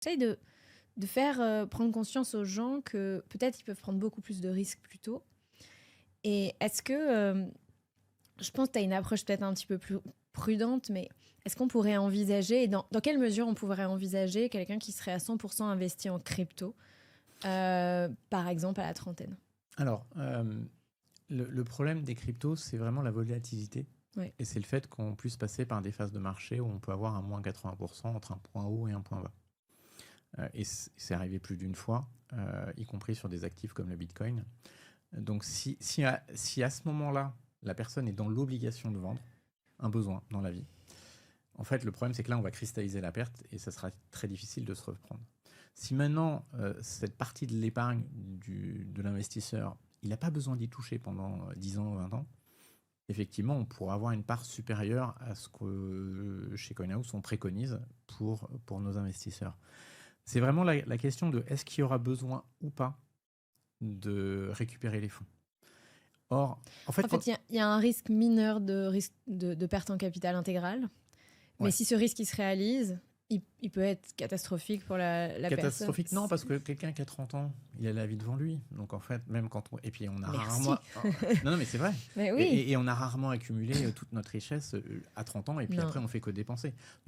J'essaye de faire prendre conscience aux gens que peut-être ils peuvent prendre beaucoup plus de risques plus tôt. Et est-ce que, je pense que tu as une approche peut-être un petit peu plus prudente, mais est-ce qu'on pourrait envisager, et dans quelle mesure on pourrait envisager quelqu'un qui serait à 100% investi en crypto, par exemple à la trentaine? Alors, le problème des cryptos, c'est vraiment la volatilité. Ouais. Et c'est le fait qu'on puisse passer par des phases de marché où on peut avoir un moins 80% entre un point haut et un point bas. Et c'est arrivé plus d'une fois, y compris sur des actifs comme le Bitcoin. Donc si à ce moment-là, la personne est dans l'obligation de vendre, un besoin dans la vie, en fait, le problème, c'est que là, on va cristalliser la perte et ça sera très difficile de se reprendre. Si maintenant, cette partie de l'épargne de l'investisseur, il n'a pas besoin d'y toucher pendant 10 ans, 20 ans, effectivement, on pourra avoir une part supérieure à ce que chez CoinHouse, on préconise pour nos investisseurs. C'est vraiment la question de est-ce qu'il y aura besoin ou pas de récupérer les fonds. Or, en fait, En fait, il y a un risque mineur de perte en capital intégral. Mais ouais. si ce risque il se réalise, il peut être catastrophique pour la personne. Catastrophique, non, parce que quelqu'un qui a 30 ans, il a la vie devant lui. Donc en fait, même quand et puis on a Merci. rarement. Non, mais c'est vrai. Mais oui. Et on a rarement accumulé toute notre richesse à 30 ans et puis Non. après on fait que dépenser.